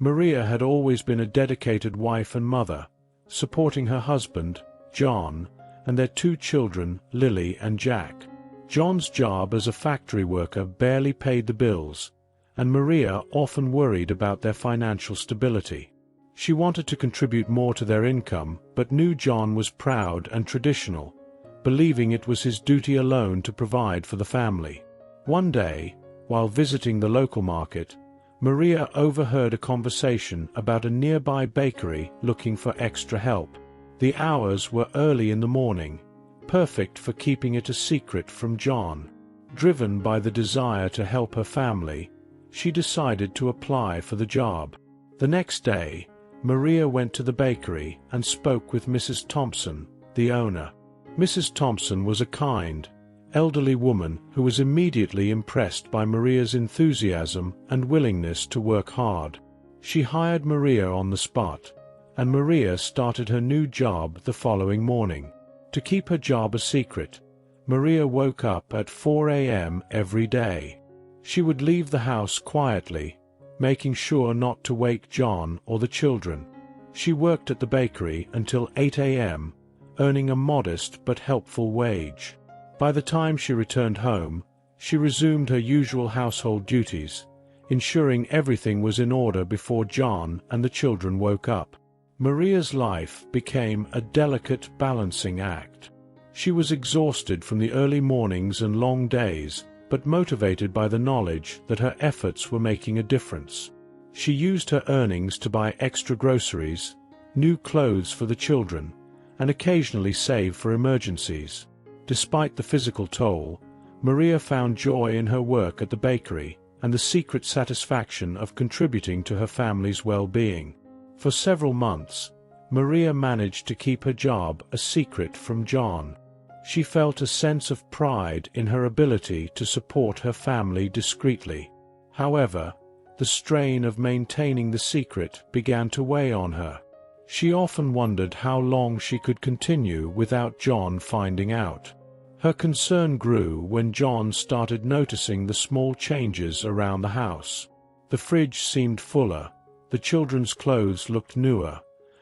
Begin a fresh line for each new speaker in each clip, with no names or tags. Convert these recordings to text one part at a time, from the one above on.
Maria had always been a dedicated wife and mother, supporting her husband, John, and their two children, Lily and Jack. John's job as a factory worker barely paid the bills, and Maria often worried about their financial stability. She wanted to contribute more to their income, but knew John was proud and traditional, believing it was his duty alone to provide for the family. One day, while visiting the local market, Maria overheard a conversation about a nearby bakery looking for extra help. The hours were early in the morning, perfect for keeping it a secret from John. Driven by the desire to help her family, she decided to apply for the job. The next day, Maria went to the bakery and spoke with Mrs. Thompson, the owner. Mrs. Thompson was a kind, elderly woman who was immediately impressed by Maria's enthusiasm and willingness to work hard. She hired Maria on the spot, and Maria started her new job the following morning. To keep her job a secret, Maria woke up at 4 a.m. every day. She would leave the house quietly, making sure not to wake John or the children. She worked at the bakery until 8 a.m., earning a modest but helpful wage. By the time she returned home, she resumed her usual household duties, ensuring everything was in order before John and the children woke up. Maria's life became a delicate balancing act. She was exhausted from the early mornings and long days, but motivated by the knowledge that her efforts were making a difference. She used her earnings to buy extra groceries, new clothes for the children, and occasionally save for emergencies. Despite the physical toll, Maria found joy in her work at the bakery and the secret satisfaction of contributing to her family's well-being. For several months, Maria managed to keep her job a secret from John. She felt a sense of pride in her ability to support her family discreetly. However, the strain of maintaining the secret began to weigh on her. She often wondered how long she could continue without John finding out. Her concern grew when John started noticing the small changes around the house. The fridge seemed fuller, the children's clothes looked newer,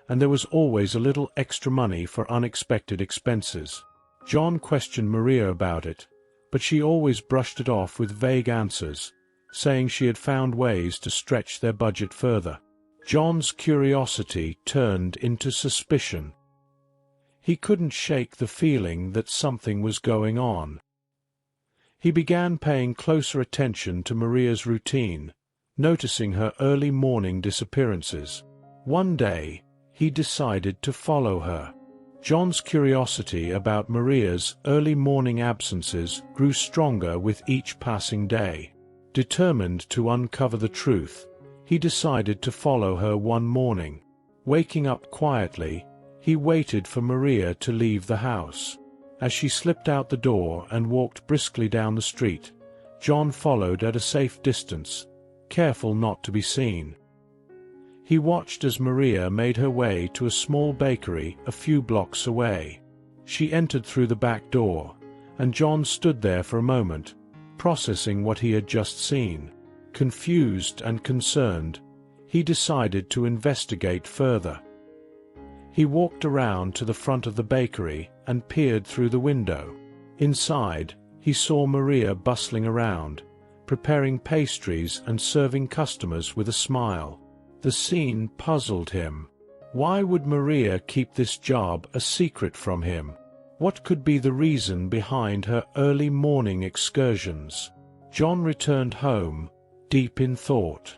and there was always a little extra money for unexpected expenses. John questioned Maria about it, but she always brushed it off with vague answers, saying she had found ways to stretch their budget further. John's curiosity turned into suspicion. He couldn't shake the feeling that something was going on. He began paying closer attention to Maria's routine, noticing her early morning disappearances. One day, he decided to follow her. John's curiosity about Maria's early morning absences grew stronger with each passing day. Determined to uncover the truth, he decided to follow her one morning. Waking up quietly, he waited for Maria to leave the house. As she slipped out the door and walked briskly down the street, John followed at a safe distance, careful not to be seen. He watched as Maria made her way to a small bakery a few blocks away. She entered through the back door, and John stood there for a moment, processing what he had just seen. Confused and concerned, he decided to investigate further. He walked around to the front of the bakery and peered through the window. Inside, he saw Maria bustling around, preparing pastries and serving customers with a smile. The scene puzzled him. Why would Maria keep this job a secret from him? What could be the reason behind her early morning excursions? John returned home, deep in thought.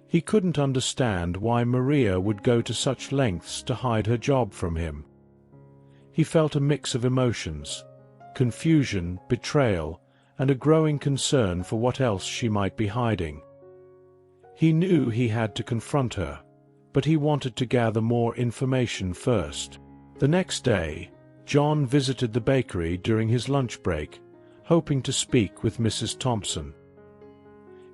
He couldn't understand why Maria would go to such lengths to hide her job from him. He felt a mix of emotions: confusion, betrayal, and a growing concern for what else she might be hiding. He knew he had to confront her, but he wanted to gather more information first. The next day, John visited the bakery during his lunch break, hoping to speak with Mrs. Thompson.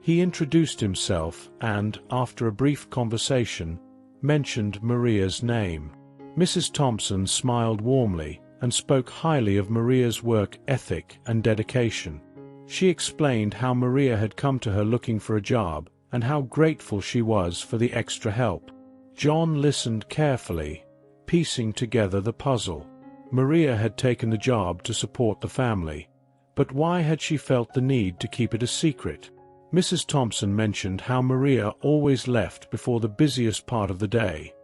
He introduced himself and, after a brief conversation, mentioned Maria's name. Mrs. Thompson smiled warmly and spoke highly of Maria's work ethic and dedication. She explained how Maria had come to her looking for a job and how grateful she was for the extra help. John listened carefully, piecing together the puzzle. Maria had taken the job to support the family, but why had she felt the need to keep it a secret? Mrs. Thompson mentioned how Maria always left before the busiest part of the day,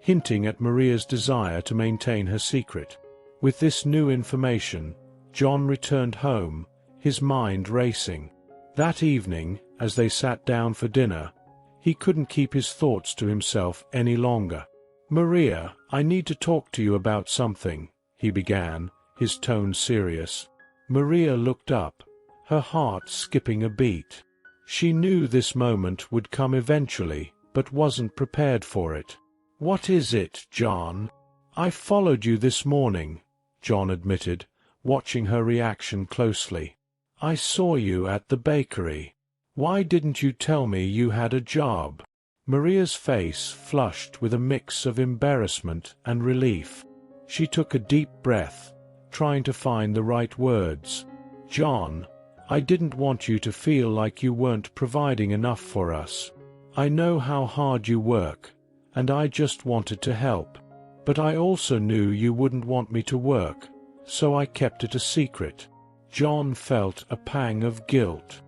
hinting at Maria's desire to maintain her secret. With this new information, John returned home, his mind racing. That evening, as they sat down for dinner, he couldn't keep his thoughts to himself any longer. "Maria, I need to talk to you about something," he began, his tone serious. Maria looked up, her heart skipping a beat. She knew this moment would come eventually, but wasn't prepared for it. "What is it, John?" "I followed you this morning," John admitted, watching her reaction closely. "I saw you at the bakery. Why didn't you tell me you had a job?" Maria's face flushed with a mix of embarrassment and relief. She took a deep breath, trying to find the right words. "John, I didn't want you to feel like you weren't providing enough for us. I know how hard you work, and I just wanted to help. But I also knew you wouldn't want me to work, so I kept it a secret." John felt a pang of guilt.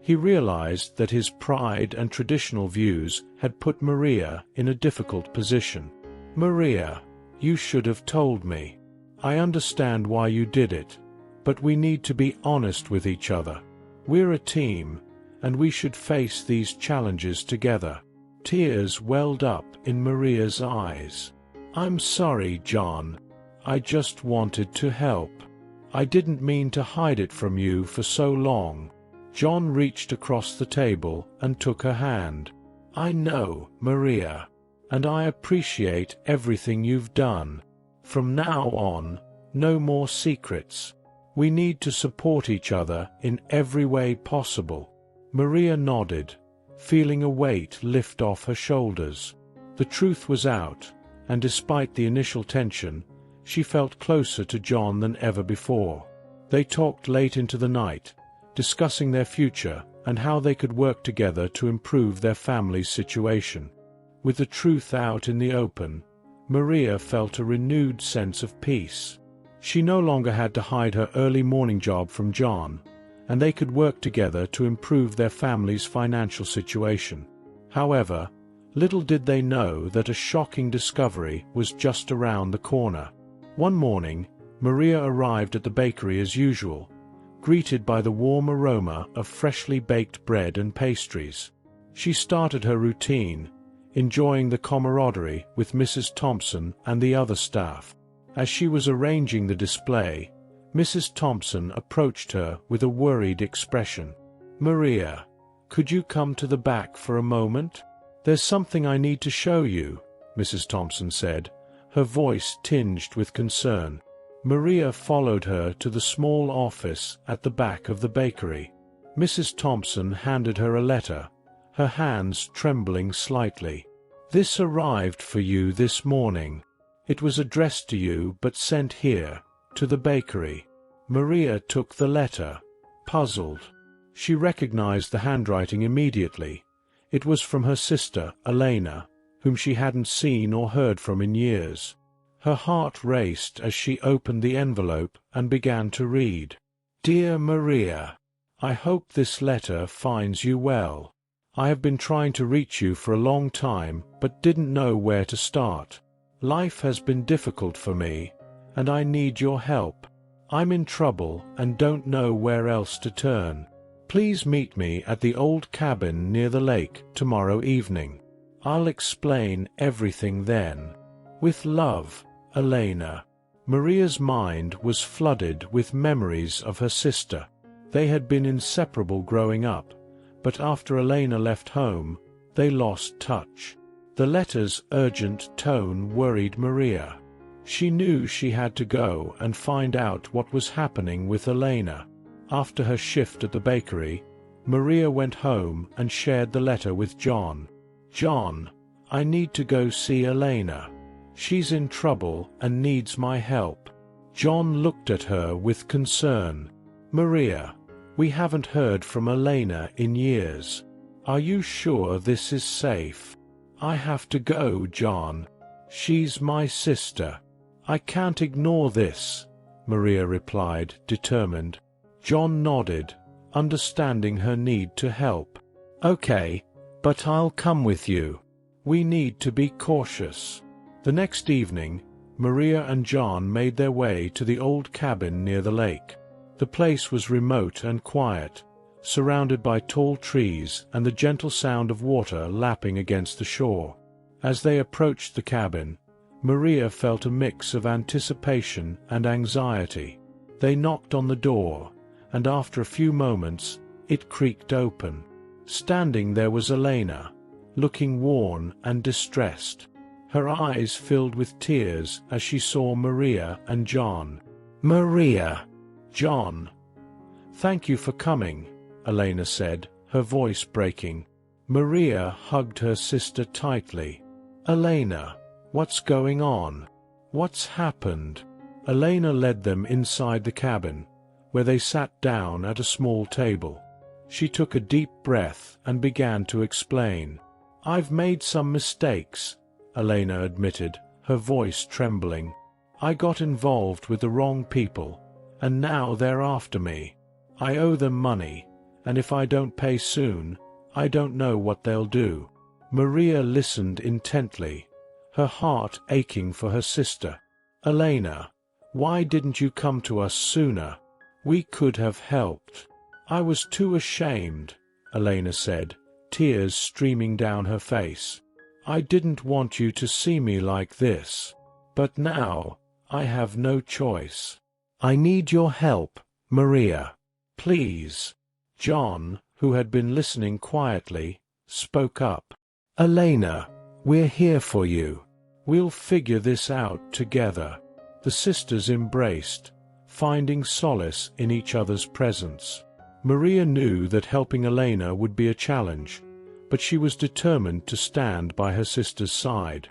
He realized that his pride and traditional views had put Maria in a difficult position. "Maria, you should have told me. I understand why you did it, but we need to be honest with each other. We're a team, and we should face these challenges together." Tears welled up in Maria's eyes. "I'm sorry, John. I just wanted to help. I didn't mean to hide it from you for so long." John reached across the table and took her hand. "I know, Maria, and I appreciate everything you've done. From now on, no more secrets. We need to support each other in every way possible." Maria nodded, feeling a weight lift off her shoulders. The truth was out, and despite the initial tension, she felt closer to John than ever before. They talked late into the night, discussing their future and how they could work together to improve their family's situation. With the truth out in the open, Maria felt a renewed sense of peace. She no longer had to hide her early morning job from John, and they could work together to improve their family's financial situation. However, little did they know that a shocking discovery was just around the corner. One morning, Maria arrived at the bakery as usual, greeted by the warm aroma of freshly baked bread and pastries. She started her routine, enjoying the camaraderie with Mrs. Thompson and the other staff. As she was arranging the display, Mrs. Thompson approached her with a worried expression. "Maria, could you come to the back for a moment? There's something I need to show you," Mrs. Thompson said, her voice tinged with concern. Maria followed her to the small office at the back of the bakery. Mrs. Thompson handed her a letter, her hands trembling slightly. "This arrived for you this morning. It was addressed to you but sent here, to the bakery." Maria took the letter, puzzled. She recognized the handwriting immediately. It was from her sister, Elena, whom she hadn't seen or heard from in years. Her heart raced as she opened the envelope and began to read. "Dear Maria, I hope this letter finds you well. I have been trying to reach you for a long time, but didn't know where to start. Life has been difficult for me, and I need your help. I'm in trouble and don't know where else to turn. Please meet me at the old cabin near the lake tomorrow evening. I'll explain everything then. With love, Elena." Maria's mind was flooded with memories of her sister. They had been inseparable growing up, but after Elena left home, they lost touch. The letter's urgent tone worried Maria. She knew she had to go and find out what was happening with Elena. After her shift at the bakery, Maria went home and shared the letter with John. "John, I need to go see Elena. She's in trouble and needs my help." John looked at her with concern. "Maria, we haven't heard from Elena in years. Are you sure this is safe? I have to go, John. She's my sister. I can't ignore this, Maria replied, determined. John nodded, understanding her need to help. Okay, but I'll come with you. We need to be cautious. The next evening, Maria and John made their way to the old cabin near the lake. The place was remote and quiet, surrounded by tall trees and the gentle sound of water lapping against the shore. As they approached the cabin, Maria felt a mix of anticipation and anxiety. They knocked on the door, and after a few moments, it creaked open. Standing there was Elena, looking worn and distressed. Her eyes filled with tears as she saw Maria and John. Maria! John! Thank you for coming, Elena said, her voice breaking. Maria hugged her sister tightly. Elena, what's going on? What's happened? Elena led them inside the cabin, where they sat down at a small table. She took a deep breath and began to explain. I've made some mistakes, Elena admitted, her voice trembling. I got involved with the wrong people, and now they're after me. I owe them money, and if I don't pay soon, I don't know what they'll do. Maria listened intently, her heart aching for her sister. Elena, why didn't you come to us sooner? We could have helped. I was too ashamed, Elena said, tears streaming down her face. I didn't want you to see me like this. But now, I have no choice. I need your help, Maria. Please. John, who had been listening quietly, spoke up. Elena, we're here for you. We'll figure this out together. The sisters embraced, finding solace in each other's presence. Maria knew that helping Elena would be a challenge, but she was determined to stand by her sister's side.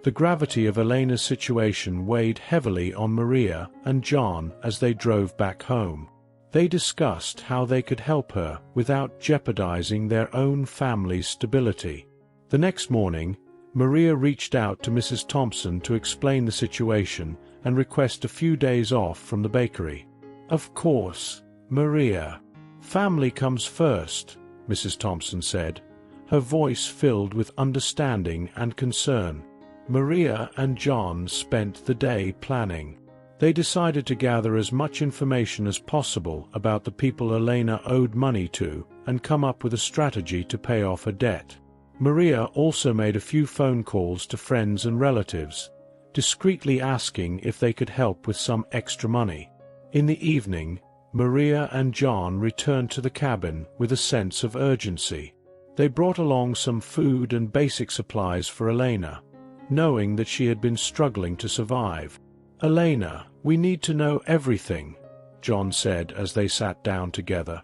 The gravity of Elena's situation weighed heavily on Maria and John as they drove back home. They discussed how they could help her without jeopardizing their own family's stability. The next morning, Maria reached out to Mrs. Thompson to explain the situation and request a few days off from the bakery. Of course, Maria. Family comes first, Mrs. Thompson said, her voice filled with understanding and concern. Maria and John spent the day planning. They decided to gather as much information as possible about the people Elena owed money to and come up with a strategy to pay off her debt. Maria also made a few phone calls to friends and relatives, discreetly asking if they could help with some extra money. In the evening, Maria and John returned to the cabin with a sense of urgency. They brought along some food and basic supplies for Elena, knowing that she had been struggling to survive. Elena, we need to know everything, John said as they sat down together.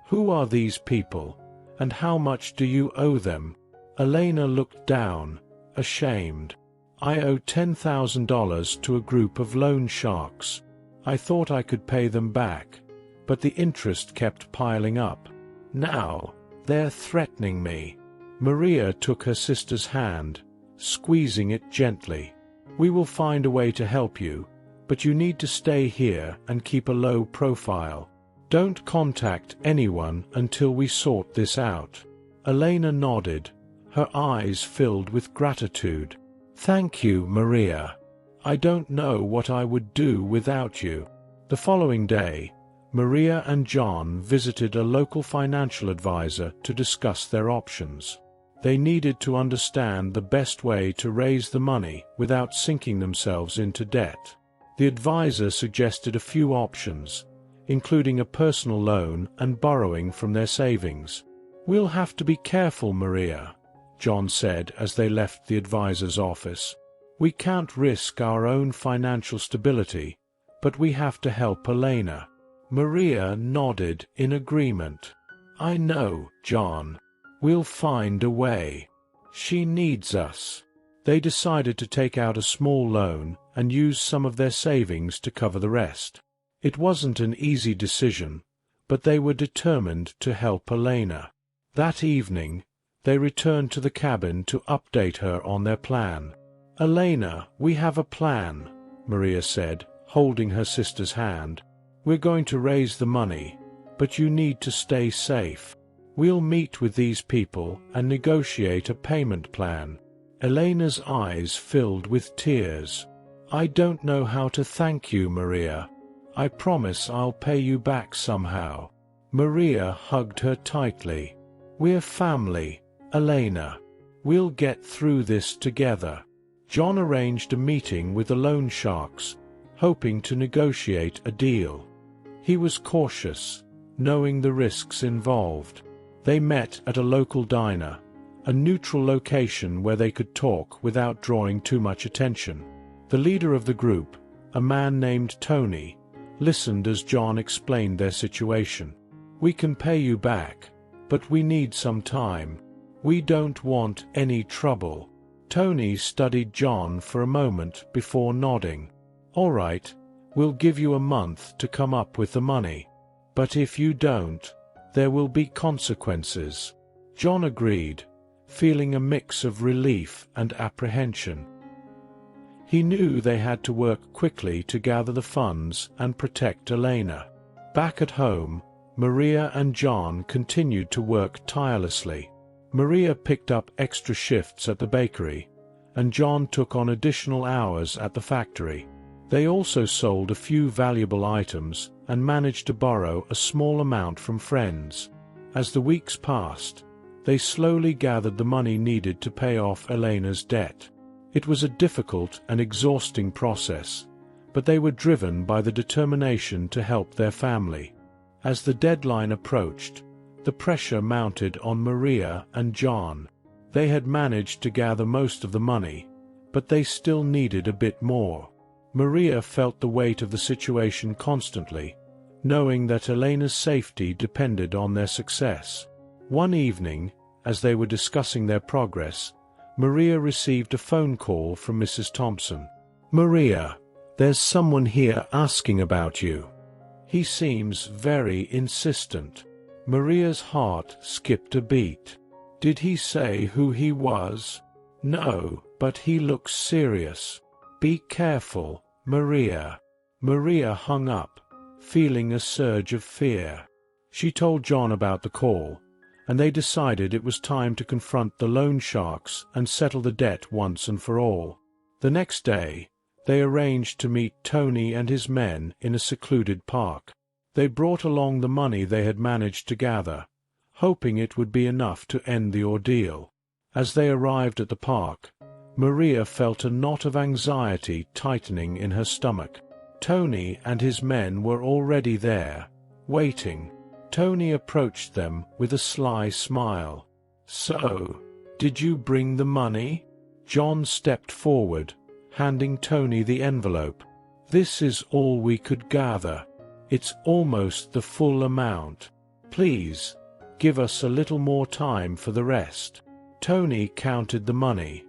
Who are these people, and how much do you owe them? Elena looked down, ashamed. I owe $10,000 to a group of loan sharks. I thought I could pay them back, but the interest kept piling up. Now, they're threatening me. Maria took her sister's hand, squeezing it gently. We will find a way to help you, but you need to stay here and keep a low profile. Don't contact anyone until we sort this out. Elena nodded, her eyes filled with gratitude. Thank you, Maria. I don't know what I would do without you. The following day, Maria and John visited a local financial advisor to discuss their options. They needed to understand the best way to raise the money without sinking themselves into debt. The advisor suggested a few options, including a personal loan and borrowing from their savings. We'll have to be careful, Maria, John said as they left the advisor's office. We can't risk our own financial stability, but we have to help Elena. Maria nodded in agreement. I know, John. We'll find a way. She needs us. They decided to take out a small loan and use some of their savings to cover the rest. It wasn't an easy decision, but they were determined to help Elena. That evening, They returned to the cabin to update her on their plan. "Elena, we have a plan," Maria said, holding her sister's hand. "We're going to raise the money, but you need to stay safe. We'll meet with these people and negotiate a payment plan." Elena's eyes filled with tears. "I don't know how to thank you, Maria. I promise I'll pay you back somehow." Maria hugged her tightly. "We're family, Elena. We'll get through this together." John arranged a meeting with the loan sharks, hoping to negotiate a deal. He was cautious, knowing the risks involved. They met at a local diner, a neutral location where they could talk without drawing too much attention. The leader of the group, a man named Tony, listened as John explained their situation. "We can pay you back, but we need some time. We don't want any trouble." Tony studied John for a moment before nodding. "All right, we'll give you a month to come up with the money. But if you don't, there will be consequences." John agreed, feeling a mix of relief and apprehension. He knew they had to work quickly to gather the funds and protect Elena. Back at home, Maria and John continued to work tirelessly. Maria picked up extra shifts at the bakery, and John took on additional hours at the factory. They also sold a few valuable items and managed to borrow a small amount from friends. As the weeks passed, they slowly gathered the money needed to pay off Elena's debt. It was a difficult and exhausting process, but they were driven by the determination to help their family. As the deadline approached, the pressure mounted on Maria and John. They had managed to gather most of the money, but they still needed a bit more. Maria felt the weight of the situation constantly, knowing that Elena's safety depended on their success. One evening, as they were discussing their progress, Maria received a phone call from Mrs. Thompson. "Maria, there's someone here asking about you. He seems very insistent." Maria's heart skipped a beat. "Did he say who he was?" "No, but he looks serious. Be careful, Maria." Maria hung up, feeling a surge of fear. She told John about the call, and they decided it was time to confront the loan sharks and settle the debt once and for all. The next day, they arranged to meet Tony and his men in a secluded park. They brought along the money they had managed to gather, hoping it would be enough to end the ordeal. As they arrived at the park, Maria felt a knot of anxiety tightening in her stomach. Tony and his men were already there, waiting. Tony approached them with a sly smile. "So, did you bring the money?" John stepped forward, handing Tony the envelope. "This is all we could gather. It's almost the full amount. Please, give us a little more time for the rest." Tony counted the money,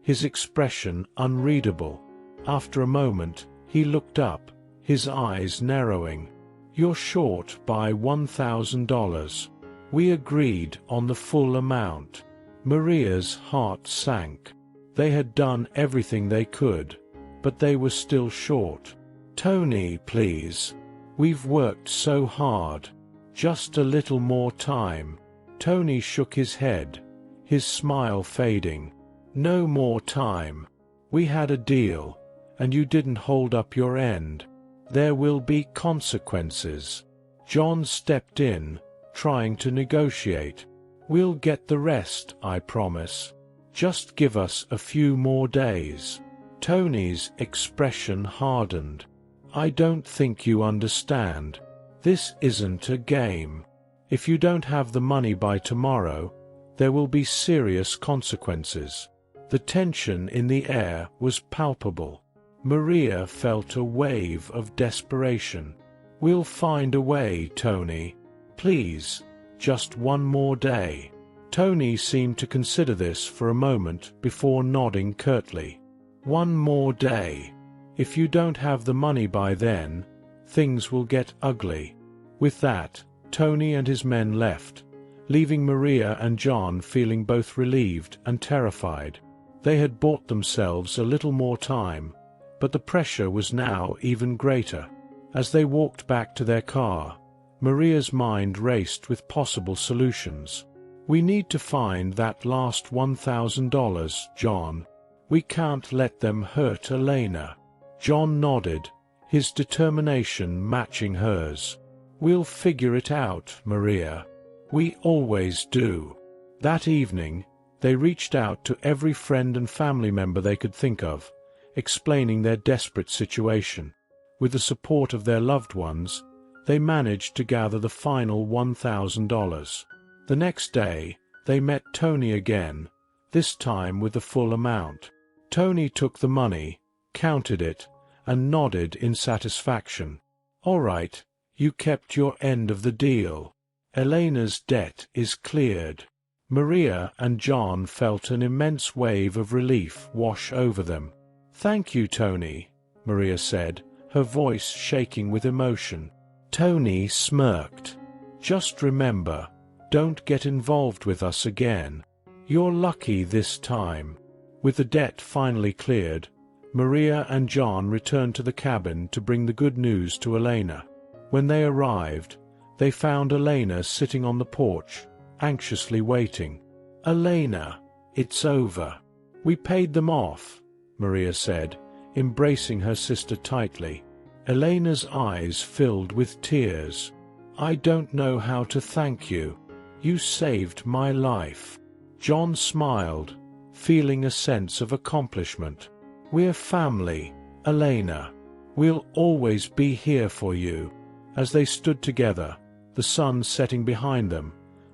his expression unreadable. After a moment, he looked up, his eyes narrowing. "You're short by $1,000. We agreed on the full amount." Maria's heart sank. They had done everything they could, but they were still short. "Tony, please. We've worked so hard. Just a little more time." Tony shook his head, his smile fading. "No more time. We had a deal, and you didn't hold up your end. There will be consequences." John stepped in, trying to negotiate. "We'll get the rest, I promise. Just give us a few more days." Tony's expression hardened. "I don't think you understand. This isn't a game. If you don't have the money by tomorrow, there will be serious consequences." The tension in the air was palpable. Maria felt a wave of desperation. "We'll find a way, Tony. Please, just one more day." Tony seemed to consider this for a moment before nodding curtly. "One more day. If you don't have the money by then, things will get ugly." With that, Tony and his men left, leaving Maria and John feeling both relieved and terrified. They had bought themselves a little more time, but the pressure was now even greater. As they walked back to their car, Maria's mind raced with possible solutions. "We need to find that last $1,000, John. We can't let them hurt Elena." John nodded, his determination matching hers. "We'll figure it out, Maria. We always do." That evening, they reached out to every friend and family member they could think of, explaining their desperate situation. With the support of their loved ones, they managed to gather the final $1,000. The next day, they met Tony again, this time with the full amount. Tony took the money, counted it, and nodded in satisfaction. "All right, you kept your end of the deal. Elena's debt is cleared." Maria and John felt an immense wave of relief wash over them. "Thank you, Tony," Maria said, her voice shaking with emotion. Tony smirked. "Just remember, don't get involved with us again. You're lucky this time." With the debt finally cleared, Maria and John returned to the cabin to bring the good news to Elena. When they arrived, they found Elena sitting on the porch, anxiously waiting. "Elena, it's over. We paid them off," Maria said, embracing her sister tightly. Elena's eyes filled with tears. "I don't know how to thank you. You saved my life." John smiled, feeling a sense of accomplishment. "We're family, Elena. We'll always be here for you." As they stood together, the sun setting behind them,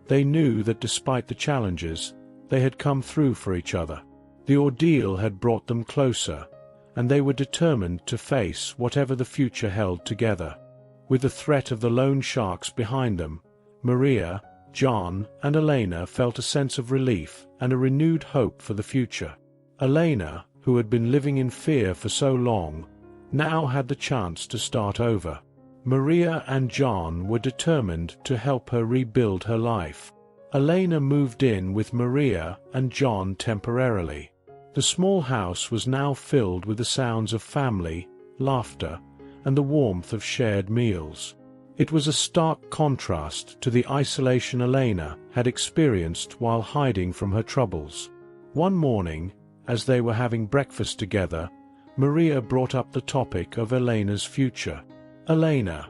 they knew that despite the challenges, they had come through for each other. The ordeal had brought them closer, and they were determined to face whatever the future held together. With the threat of the loan sharks behind them, Maria, John, and Elena felt a sense of relief and a renewed hope for the future. Elena, who had been living in fear for so long, now had the chance to start over. Maria and John were determined to help her rebuild her life. Elena moved in with Maria and John temporarily. The small house was now filled with the sounds of family, laughter, and the warmth of shared meals. It was a stark contrast to the isolation Elena had experienced while hiding from her troubles. One morning, as they were having breakfast together, Maria brought up the topic of Elena's future. "Elena,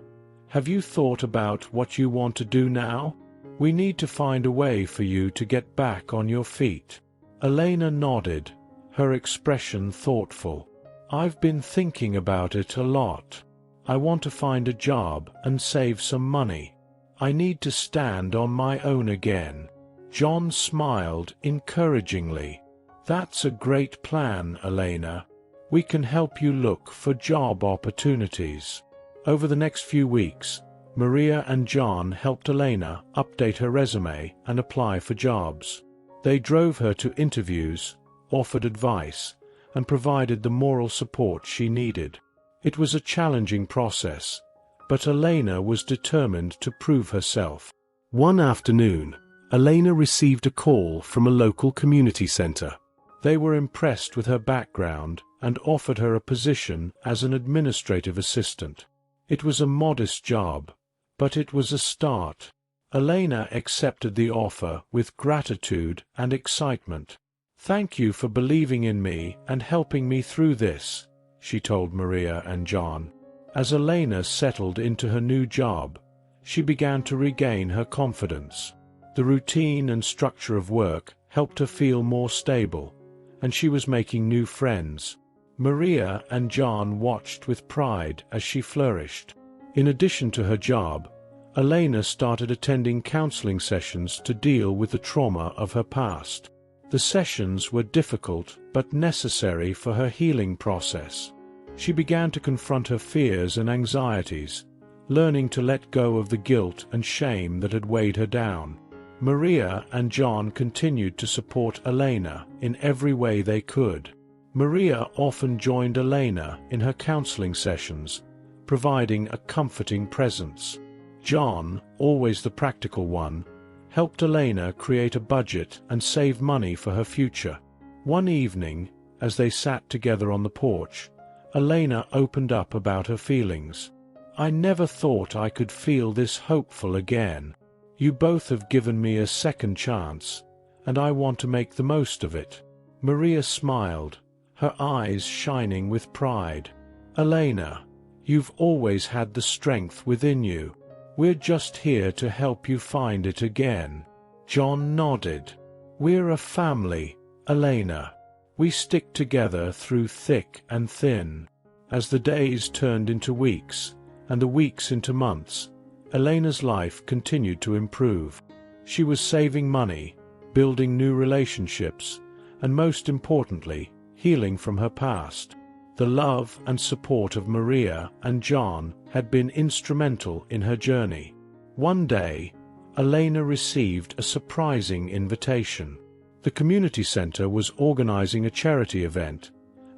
have you thought about what you want to do now? We need to find a way for you to get back on your feet." Elena nodded, her expression thoughtful. "I've been thinking about it a lot. I want to find a job and save some money. I need to stand on my own again." John smiled encouragingly. "That's a great plan, Elena. We can help you look for job opportunities." Over the next few weeks, Maria and John helped Elena update her resume and apply for jobs. They drove her to interviews, offered advice, and provided the moral support she needed. It was a challenging process, but Elena was determined to prove herself. One afternoon, Elena received a call from a local community center. They were impressed with her background and offered her a position as an administrative assistant. It was a modest job, but it was a start. Elena accepted the offer with gratitude and excitement. "Thank you for believing in me and helping me through this," she told Maria and John. As Elena settled into her new job, she began to regain her confidence. The routine and structure of work helped her feel more stable, and she was making new friends. Maria and John watched with pride as she flourished. In addition to her job, Elena started attending counseling sessions to deal with the trauma of her past. The sessions were difficult but necessary for her healing process. She began to confront her fears and anxieties, learning to let go of the guilt and shame that had weighed her down. Maria and John continued to support Elena in every way they could. Maria often joined Elena in her counseling sessions, providing a comforting presence. John, always the practical one, helped Elena create a budget and save money for her future. One evening, as they sat together on the porch, Elena opened up about her feelings. "I never thought I could feel this hopeful again. You both have given me a second chance, and I want to make the most of it." Maria smiled, her eyes shining with pride. "Elena, you've always had the strength within you. We're just here to help you find it again." John nodded. "We're a family, Elena. We stick together through thick and thin." As the days turned into weeks, and the weeks into months, Elena's life continued to improve. She was saving money, building new relationships, and most importantly, healing from her past. The love and support of Maria and John had been instrumental in her journey. One day, Elena received a surprising invitation. The community center was organizing a charity event,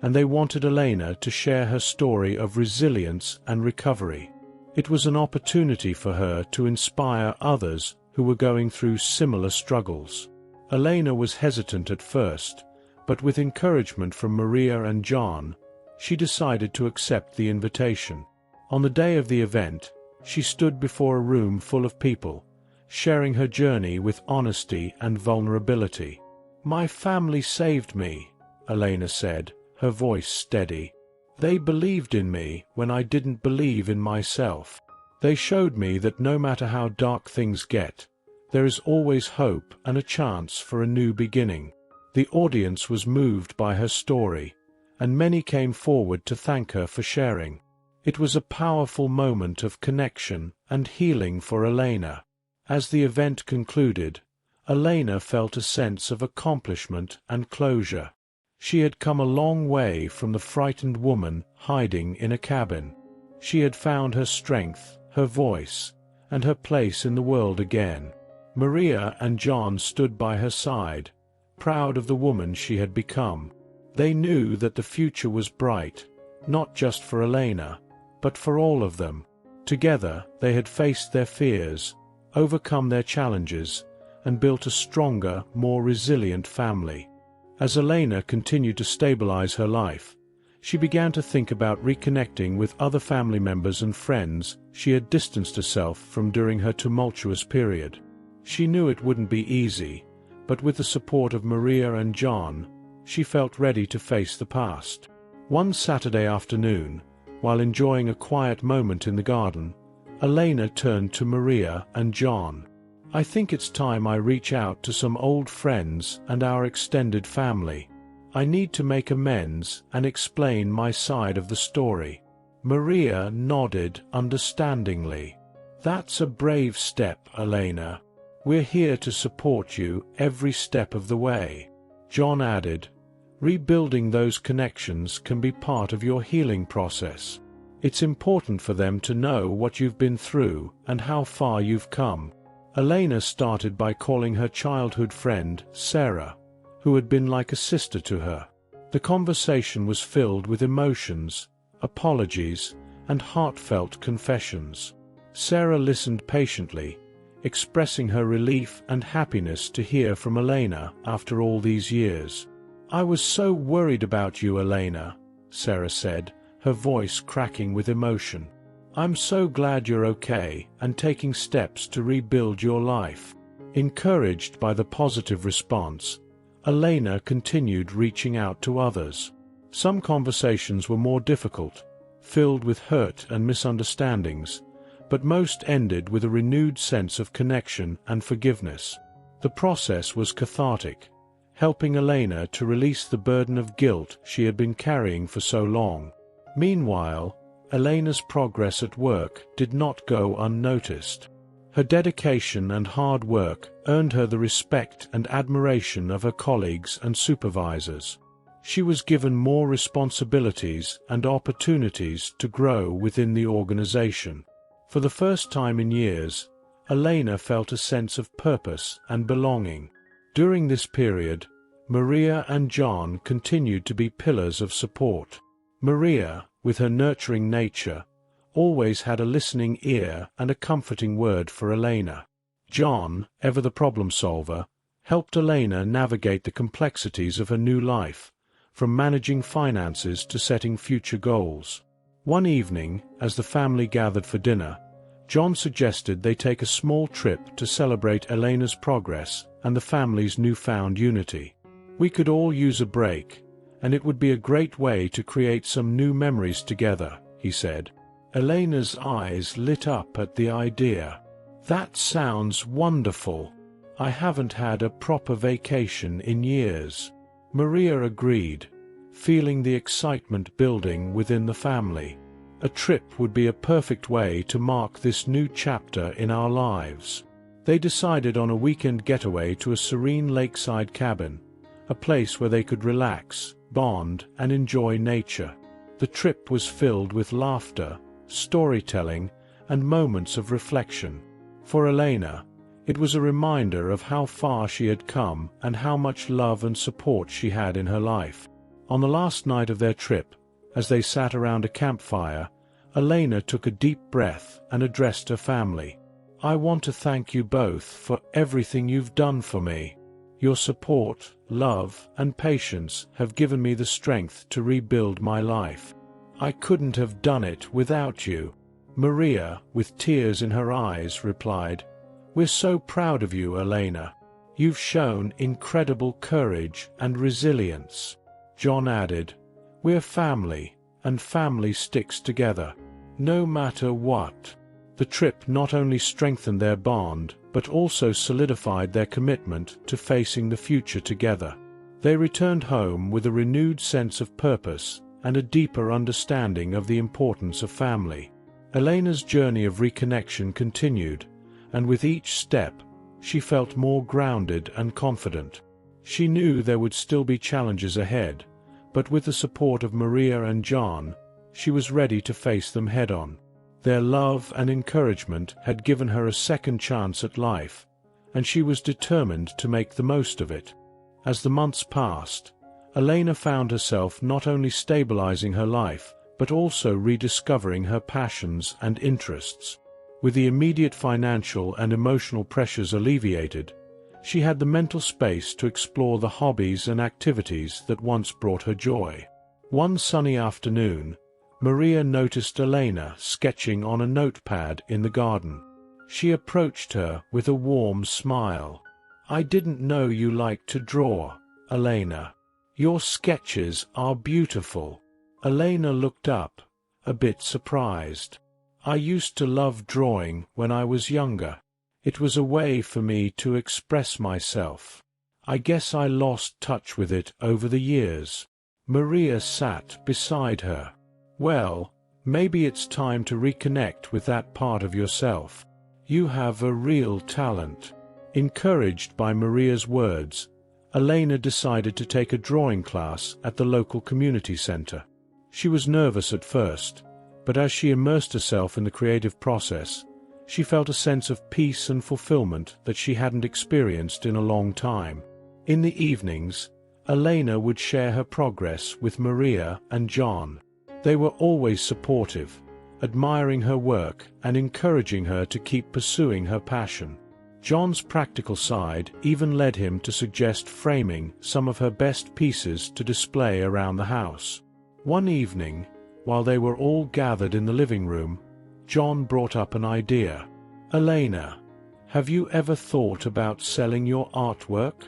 and they wanted Elena to share her story of resilience and recovery. It was an opportunity for her to inspire others who were going through similar struggles. Elena was hesitant at first, but with encouragement from Maria and John, she decided to accept the invitation. On the day of the event, she stood before a room full of people, sharing her journey with honesty and vulnerability. "My family saved me," Elena said, her voice steady. "They believed in me when I didn't believe in myself. They showed me that no matter how dark things get, there is always hope and a chance for a new beginning." The audience was moved by her story, and many came forward to thank her for sharing. It was a powerful moment of connection and healing for Elena. As the event concluded, Elena felt a sense of accomplishment and closure. She had come a long way from the frightened woman hiding in a cabin. She had found her strength, her voice, and her place in the world again. Maria and John stood by her side, proud of the woman she had become. They knew that the future was bright, not just for Elena, but for all of them. Together they had faced their fears, overcome their challenges, and built a stronger, more resilient family. As Elena continued to stabilize her life, she began to think about reconnecting with other family members and friends she had distanced herself from during her tumultuous period. She knew it wouldn't be easy, but with the support of Maria and John, she felt ready to face the past. One Saturday afternoon, while enjoying a quiet moment in the garden, Elena turned to Maria and John. "I think it's time I reach out to some old friends and our extended family. I need to make amends and explain my side of the story." Maria nodded understandingly. "That's a brave step, Elena. We're here to support you every step of the way." John added, "Rebuilding those connections can be part of your healing process. It's important for them to know what you've been through and how far you've come." Elena started by calling her childhood friend, Sarah, who had been like a sister to her. The conversation was filled with emotions, apologies, and heartfelt confessions. Sarah listened patiently, expressing her relief and happiness to hear from Elena after all these years. "I was so worried about you, Elena," Sarah said, her voice cracking with emotion. "I'm so glad you're okay and taking steps to rebuild your life." Encouraged by the positive response, Elena continued reaching out to others. Some conversations were more difficult, filled with hurt and misunderstandings, but most ended with a renewed sense of connection and forgiveness. The process was cathartic, helping Elena to release the burden of guilt she had been carrying for so long. Meanwhile, Elena's progress at work did not go unnoticed. Her dedication and hard work earned her the respect and admiration of her colleagues and supervisors. She was given more responsibilities and opportunities to grow within the organization. For the first time in years, Elena felt a sense of purpose and belonging. During this period, Maria and John continued to be pillars of support. Maria, with her nurturing nature, always had a listening ear and a comforting word for Elena. John, ever the problem solver, helped Elena navigate the complexities of her new life, from managing finances to setting future goals. One evening, as the family gathered for dinner, John suggested they take a small trip to celebrate Elena's progress and the family's newfound unity. "We could all use a break, and it would be a great way to create some new memories together," he said. Elena's eyes lit up at the idea. "That sounds wonderful. I haven't had a proper vacation in years." Maria agreed, feeling the excitement building within the family. A trip would be a perfect way to mark this new chapter in our lives. They decided on a weekend getaway to a serene lakeside cabin, a place where they could relax, bond, and enjoy nature. The trip was filled with laughter, storytelling, and moments of reflection. For Elena, it was a reminder of how far she had come and how much love and support she had in her life. On the last night of their trip, as they sat around a campfire, Elena took a deep breath and addressed her family. "I want to thank you both for everything you've done for me. Your support, love, and patience have given me the strength to rebuild my life. I couldn't have done it without you." Maria, with tears in her eyes, replied, "We're so proud of you, Elena. You've shown incredible courage and resilience." John added, "We're family, and family sticks together, no matter what." The trip not only strengthened their bond, but also solidified their commitment to facing the future together. They returned home with a renewed sense of purpose and a deeper understanding of the importance of family. Elena's journey of reconnection continued, and with each step, she felt more grounded and confident. She knew there would still be challenges ahead, but with the support of Maria and John, she was ready to face them head-on. Their love and encouragement had given her a second chance at life, and she was determined to make the most of it. As the months passed, Elena found herself not only stabilizing her life, but also rediscovering her passions and interests. With the immediate financial and emotional pressures alleviated, she had the mental space to explore the hobbies and activities that once brought her joy. One sunny afternoon, Maria noticed Elena sketching on a notepad in the garden. She approached her with a warm smile. "I didn't know you liked to draw, Elena. Your sketches are beautiful." Elena looked up, a bit surprised. "I used to love drawing when I was younger. It was a way for me to express myself. I guess I lost touch with it over the years." Maria sat beside her. "Well, maybe it's time to reconnect with that part of yourself. You have a real talent." Encouraged by Maria's words, Elena decided to take a drawing class at the local community center. She was nervous at first, but as she immersed herself in the creative process, she felt a sense of peace and fulfillment that she hadn't experienced in a long time. In the evenings, Elena would share her progress with Maria and John. They were always supportive, admiring her work and encouraging her to keep pursuing her passion. John's practical side even led him to suggest framing some of her best pieces to display around the house. One evening, while they were all gathered in the living room, John brought up an idea. "Elena, have you ever thought about selling your artwork?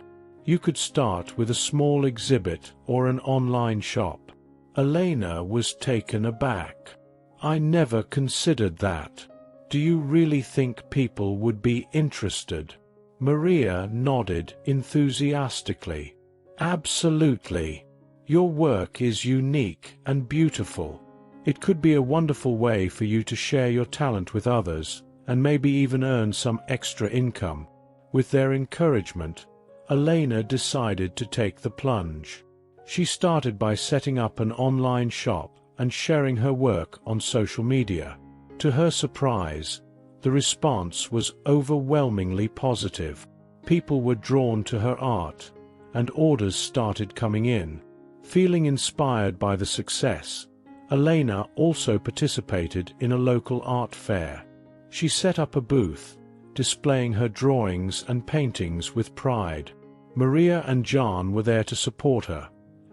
You could start with a small exhibit or an online shop." Elena was taken aback. "I never considered that. Do you really think people would be interested?" Maria nodded enthusiastically. "Absolutely. Your work is unique and beautiful. It could be a wonderful way for you to share your talent with others, and maybe even earn some extra income." With their encouragement, Elena decided to take the plunge. She started by setting up an online shop and sharing her work on social media. To her surprise, the response was overwhelmingly positive. People were drawn to her art, and orders started coming in. Feeling inspired by the success, Elena also participated in a local art fair. She set up a booth, displaying her drawings and paintings with pride. Maria and John were there to support her,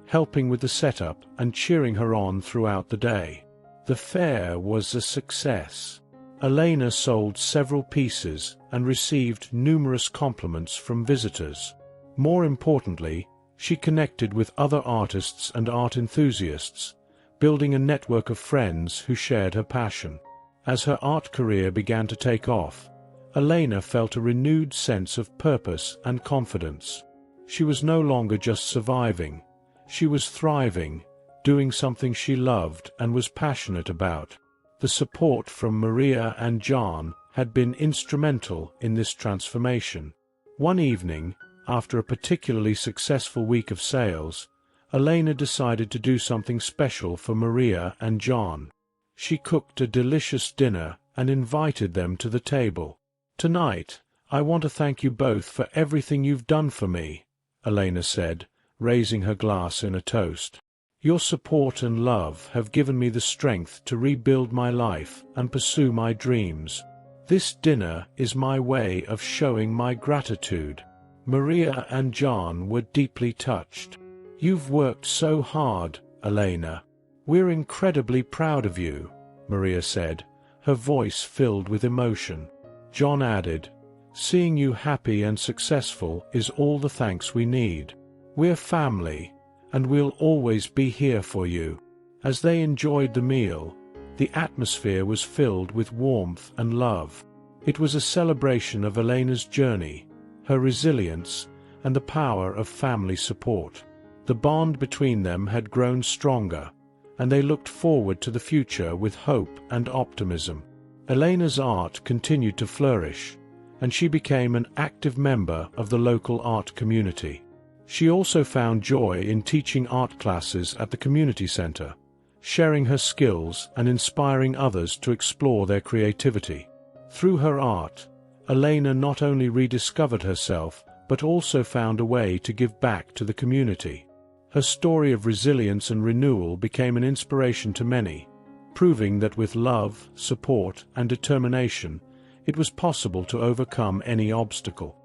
helping with the setup and cheering her on throughout the day. The fair was a success. Elena sold several pieces and received numerous compliments from visitors. More importantly, she connected with other artists and art enthusiasts, building a network of friends who shared her passion. As her art career began to take off, Elena felt a renewed sense of purpose and confidence. She was no longer just surviving, she was thriving, doing something she loved and was passionate about. The support from Maria and John had been instrumental in this transformation. One evening, after a particularly successful week of sales, Elena decided to do something special for Maria and John. She cooked a delicious dinner and invited them to the table. "Tonight, I want to thank you both for everything you've done for me," Elena said, raising her glass in a toast. "Your support and love have given me the strength to rebuild my life and pursue my dreams. This dinner is my way of showing my gratitude." Maria and John were deeply touched. "You've worked so hard, Elena. We're incredibly proud of you," Maria said, her voice filled with emotion. John added, "Seeing you happy and successful is all the thanks we need. We're family, and we'll always be here for you." As they enjoyed the meal, the atmosphere was filled with warmth and love. It was a celebration of Elena's journey, her resilience, and the power of family support. The bond between them had grown stronger, and they looked forward to the future with hope and optimism. Elena's art continued to flourish, and she became an active member of the local art community. She also found joy in teaching art classes at the community center, sharing her skills and inspiring others to explore their creativity. Through her art, Elena not only rediscovered herself but also found a way to give back to the community. Her story of resilience and renewal became an inspiration to many, proving that with love, support, and determination, it was possible to overcome any obstacle.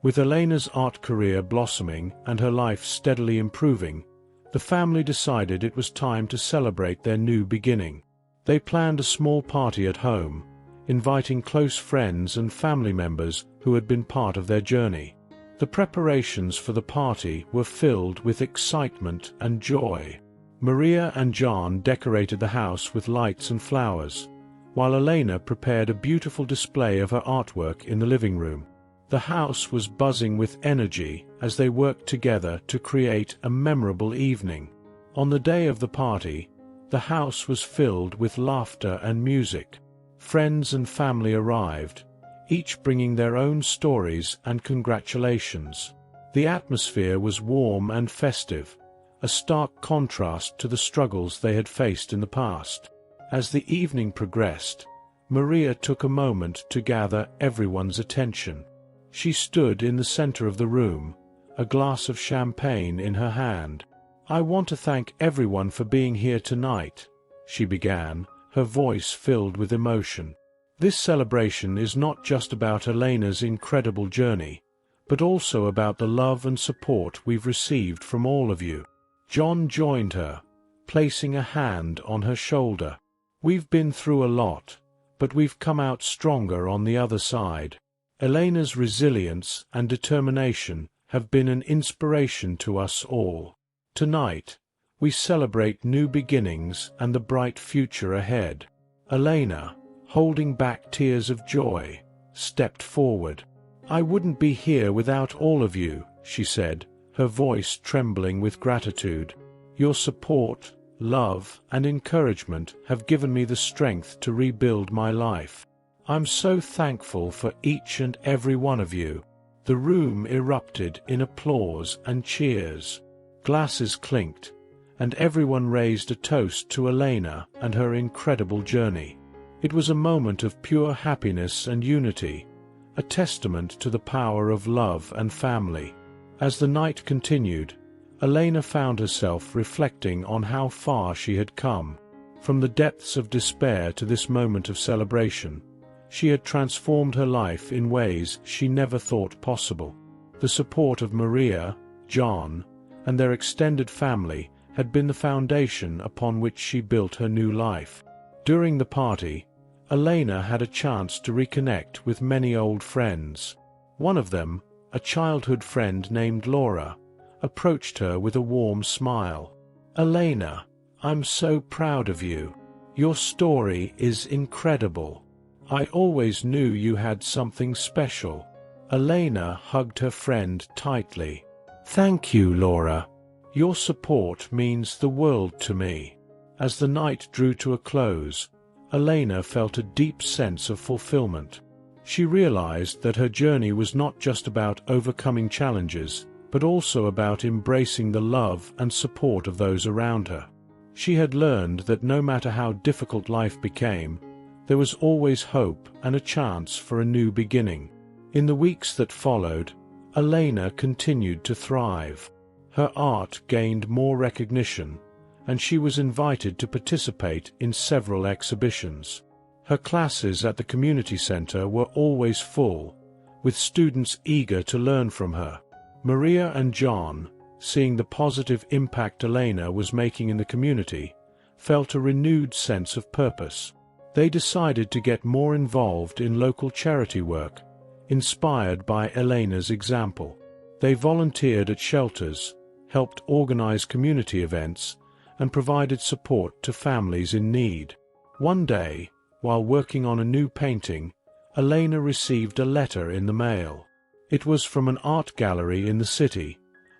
With Elena's art career blossoming and her life steadily improving, the family decided it was time to celebrate their new beginning. They planned a small party at home, inviting close friends and family members who had been part of their journey. The preparations for the party were filled with excitement and joy. Maria and John decorated the house with lights and flowers, while Elena prepared a beautiful display of her artwork in the living room. The house was buzzing with energy as they worked together to create a memorable evening. On the day of the party, the house was filled with laughter and music. Friends and family arrived, each bringing their own stories and congratulations. The atmosphere was warm and festive, a stark contrast to the struggles they had faced in the past. As the evening progressed, Maria took a moment to gather everyone's attention. She stood in the center of the room, a glass of champagne in her hand. "I want to thank everyone for being here tonight," she began, her voice filled with emotion. "This celebration is not just about Elena's incredible journey, but also about the love and support we've received from all of you." John joined her, placing a hand on her shoulder. "We've been through a lot, but we've come out stronger on the other side. Elena's resilience and determination have been an inspiration to us all. Tonight, we celebrate new beginnings and the bright future ahead." Elena, holding back tears of joy, stepped forward. "I wouldn't be here without all of you," she said, her voice trembling with gratitude. "Your support, love, and encouragement have given me the strength to rebuild my life. I'm so thankful for each and every one of you." The room erupted in applause and cheers. Glasses clinked, and everyone raised a toast to Elena and her incredible journey. It was a moment of pure happiness and unity, a testament to the power of love and family. As the night continued, Elena found herself reflecting on how far she had come. From the depths of despair to this moment of celebration, She had transformed her life in ways she never thought possible. The support of Maria, John, and their extended family had been the foundation upon which she built her new life. During the party, Elena had a chance to reconnect with many old friends. One of them, a childhood friend named Laura, approached her with a warm smile. "Elena, I'm so proud of you. Your story is incredible. I always knew you had something special." Elena hugged her friend tightly. "Thank you, Laura. Your support means the world to me." As the night drew to a close, Elena felt a deep sense of fulfillment. She realized that her journey was not just about overcoming challenges, but also about embracing the love and support of those around her. She had learned that no matter how difficult life became, there was always hope and a chance for a new beginning. In the weeks that followed, Elena continued to thrive. Her art gained more recognition, and she was invited to participate in several exhibitions. Her classes at the community center were always full, with students eager to learn from her. Maria and John, seeing the positive impact Elena was making in the community, felt a renewed sense of purpose. They decided to get more involved in local charity work, inspired by Elena's example. They volunteered at shelters, helped organize community events, and provided support to families in need. One day, while working on a new painting, Elena received a letter in the mail. It was from an art gallery in the city,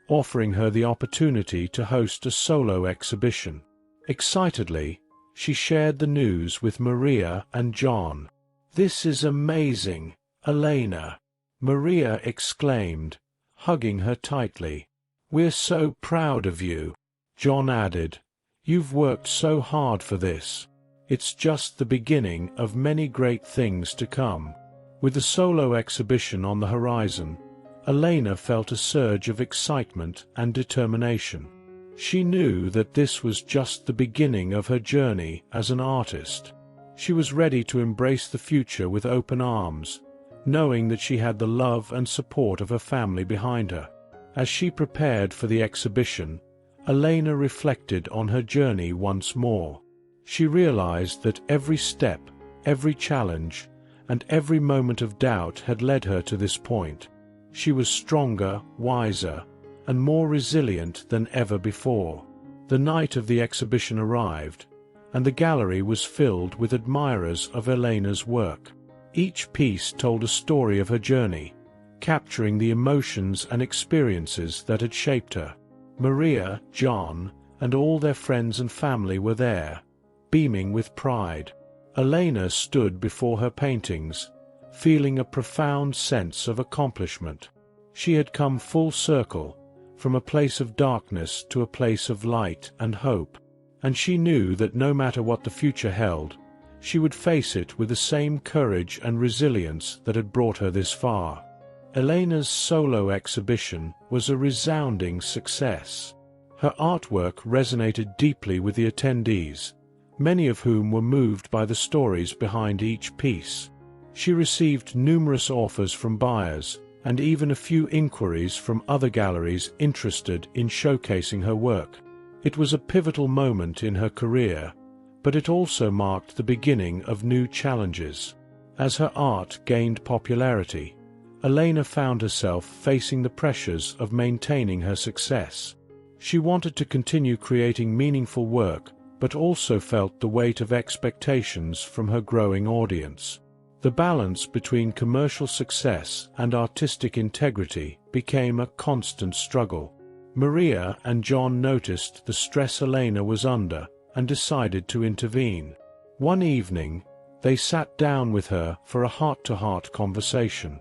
offering her the opportunity to host a solo exhibition. Excitedly, she shared the news with Maria and John. "This is amazing, Elena," Maria exclaimed, hugging her tightly. "We're so proud of you." John added, "You've worked so hard for this. It's just the beginning of many great things to come." With the solo exhibition on the horizon, Elena felt a surge of excitement and determination. She knew that this was just the beginning of her journey as an artist. She was ready to embrace the future with open arms, knowing that she had the love and support of her family behind her. As she prepared for the exhibition, Elena reflected on her journey once more. She realized that every step, every challenge, and every moment of doubt had led her to this point. She was stronger, wiser, and more resilient than ever before. The night of the exhibition arrived, and the gallery was filled with admirers of Elena's work. Each piece told a story of her journey, capturing the emotions and experiences that had shaped her. Maria, John, and all their friends and family were there, beaming with pride. Elena stood before her paintings, feeling a profound sense of accomplishment. She had come full circle, from a place of darkness to a place of light and hope, and she knew that no matter what the future held, she would face it with the same courage and resilience that had brought her this far. Elena's solo exhibition was a resounding success. Her artwork resonated deeply with the attendees, many of whom were moved by the stories behind each piece. She received numerous offers from buyers, and even a few inquiries from other galleries interested in showcasing her work. It was a pivotal moment in her career, but it also marked the beginning of new challenges. As her art gained popularity, Elena found herself facing the pressures of maintaining her success. She wanted to continue creating meaningful work, but also felt the weight of expectations from her growing audience. The balance between commercial success and artistic integrity became a constant struggle. Maria and John noticed the stress Elena was under and decided to intervene. One evening, they sat down with her for a heart-to-heart conversation.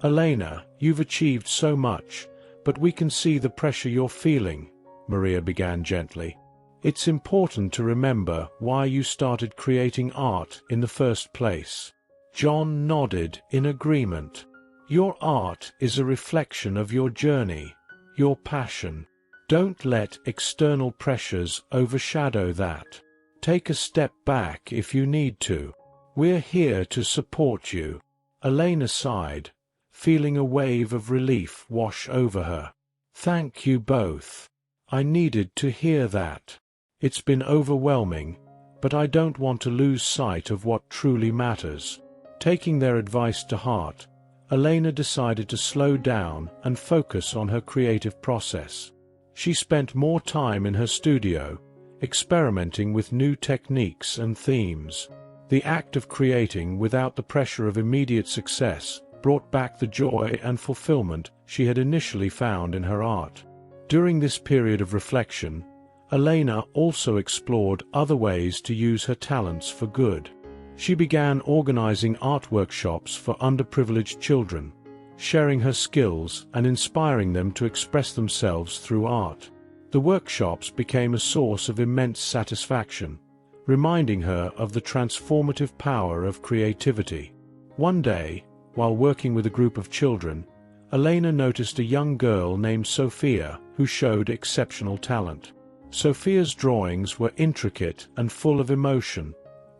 "Elena, you've achieved so much, but we can see the pressure you're feeling," Maria began gently. "It's important to remember why you started creating art in the first place." John nodded in agreement. "Your art is a reflection of your journey, your passion. Don't let external pressures overshadow that. Take a step back if you need to." We're here to support you." Elena sighed, feeling a wave of relief wash over her. "Thank you both. I needed to hear that. It's been overwhelming, but I don't want to lose sight of what truly matters." Taking their advice to heart, Elena decided to slow down and focus on her creative process. She spent more time in her studio, experimenting with new techniques and themes. The act of creating without the pressure of immediate success brought back the joy and fulfillment she had initially found in her art. During this period of reflection, Elena also explored other ways to use her talents for good. She began organizing art workshops for underprivileged children, sharing her skills and inspiring them to express themselves through art. The workshops became a source of immense satisfaction, reminding her of the transformative power of creativity. One day, while working with a group of children, Elena noticed a young girl named Sophia who showed exceptional talent. Sophia's drawings were intricate and full of emotion,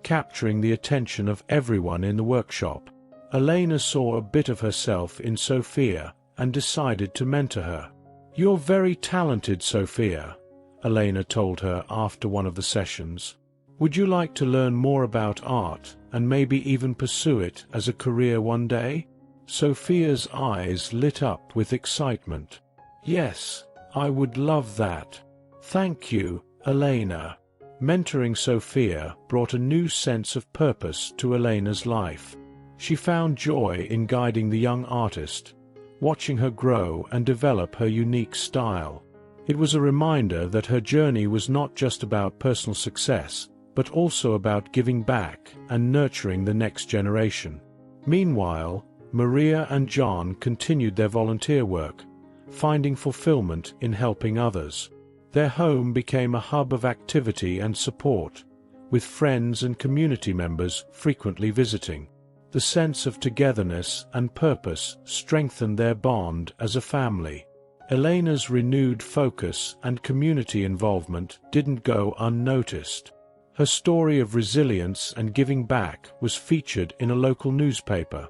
capturing the attention of everyone in the workshop. Elena saw a bit of herself in Sophia and decided to mentor her. "You're very talented, Sophia," Elena told her after one of the sessions. "Would you like to learn more about art and maybe even pursue it as a career one day?" Sophia's eyes lit up with excitement. "Yes, I would love that. Thank you, Elena." Mentoring Sophia brought a new sense of purpose to Elena's life. She found joy in guiding the young artist, watching her grow and develop her unique style. It was a reminder that her journey was not just about personal success, but also about giving back and nurturing the next generation. Meanwhile, Maria and John continued their volunteer work, finding fulfillment in helping others. Their home became a hub of activity and support, with friends and community members frequently visiting. The sense of togetherness and purpose strengthened their bond as a family. Elena's renewed focus and community involvement didn't go unnoticed. Her story of resilience and giving back was featured in a local newspaper,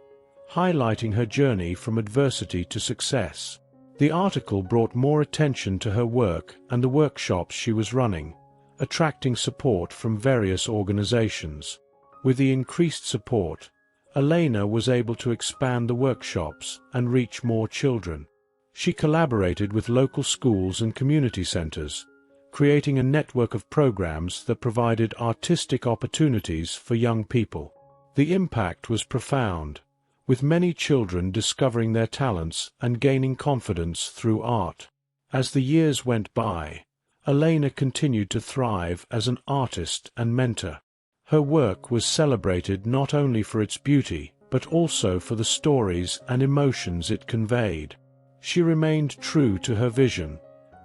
highlighting her journey from adversity to success. The article brought more attention to her work and the workshops she was running, attracting support from various organizations. With the increased support, Elena was able to expand the workshops and reach more children. She collaborated with local schools and community centers, creating a network of programs that provided artistic opportunities for young people. The impact was profound, with many children discovering their talents and gaining confidence through art. As the years went by, Elena continued to thrive as an artist and mentor. Her work was celebrated not only for its beauty, but also for the stories and emotions it conveyed. She remained true to her vision,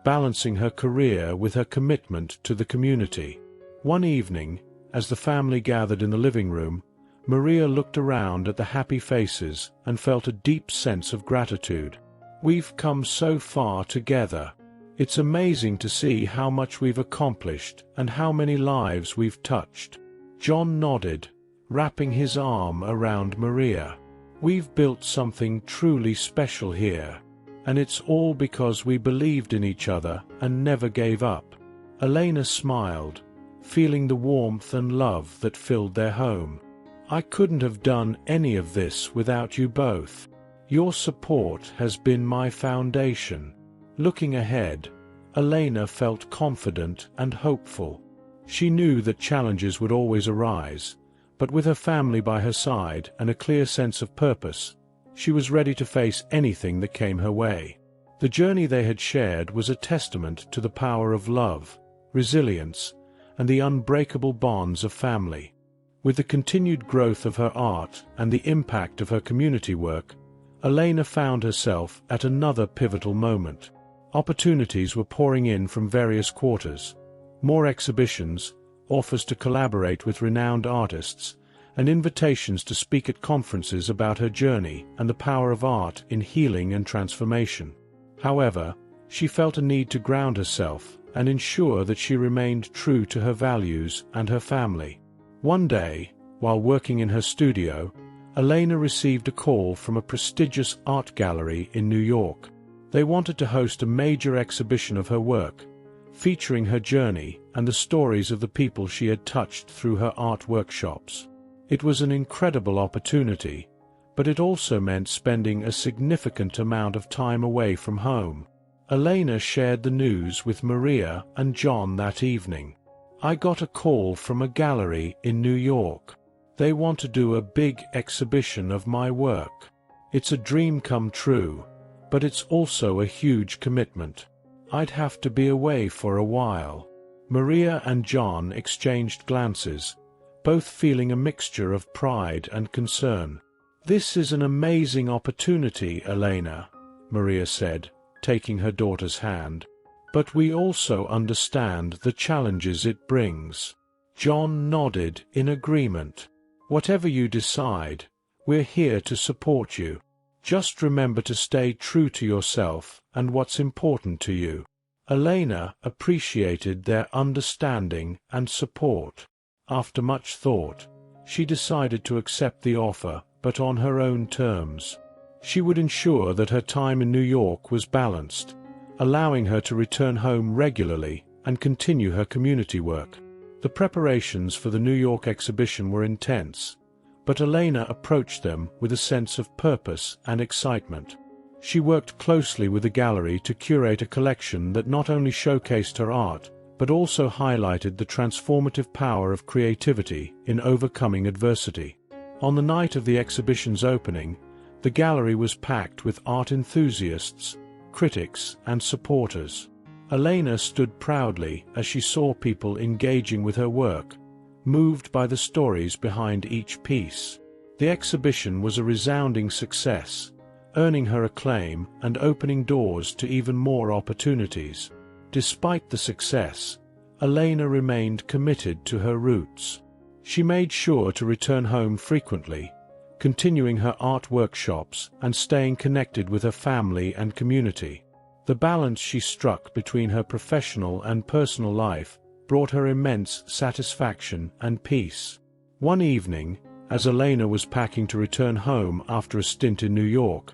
balancing her career with her commitment to the community. One evening, as the family gathered in the living room, Maria looked around at the happy faces and felt a deep sense of gratitude. "We've come so far together. It's amazing to see how much we've accomplished and how many lives we've touched." John nodded, wrapping his arm around Maria. "We've built something truly special here, and it's all because we believed in each other and never gave up." Elena smiled, feeling the warmth and love that filled their home. "I couldn't have done any of this without you both. Your support has been my foundation." Looking ahead, Elena felt confident and hopeful. She knew that challenges would always arise, but with her family by her side and a clear sense of purpose, she was ready to face anything that came her way. The journey they had shared was a testament to the power of love, resilience, and the unbreakable bonds of family. With the continued growth of her art and the impact of her community work, Elena found herself at another pivotal moment. Opportunities were pouring in from various quarters. More exhibitions, offers to collaborate with renowned artists, and invitations to speak at conferences about her journey and the power of art in healing and transformation. However, she felt a need to ground herself and ensure that she remained true to her values and her family. One day, While working in her studio, Elena received a call from a prestigious art gallery in New York. They wanted to host a major exhibition of her work, featuring her journey and the stories of the people she had touched through her art workshops. It was an incredible opportunity, but it also meant spending a significant amount of time away from home. Elena shared the news with Maria and John that evening. "I got a call from a gallery in New York. They want to do a big exhibition of my work. It's a dream come true, but it's also a huge commitment. I'd have to be away for a while." Maria and John exchanged glances, both feeling a mixture of pride and concern. "This is an amazing opportunity, Elena," Maria said, taking her daughter's hand. "But we also understand the challenges it brings." John nodded in agreement. "Whatever you decide, we're here to support you. Just remember to stay true to yourself and what's important to you." Elena appreciated their understanding and support. After much thought, she decided to accept the offer, but on her own terms. She would ensure that her time in New York was balanced, allowing her to return home regularly and continue her community work. The preparations for the New York exhibition were intense, but Elena approached them with a sense of purpose and excitement. She worked closely with the gallery to curate a collection that not only showcased her art, but also highlighted the transformative power of creativity in overcoming adversity. On the night of the exhibition's opening, the gallery was packed with art enthusiasts, critics, and supporters. Elena stood proudly as she saw people engaging with her work, moved by the stories behind each piece. The exhibition was a resounding success, earning her acclaim and opening doors to even more opportunities. Despite the success, Elena remained committed to her roots. She made sure to return home frequently, continuing her art workshops and staying connected with her family and community. The balance she struck between her professional and personal life brought her immense satisfaction and peace. One evening, as Elena was packing to return home after a stint in New York,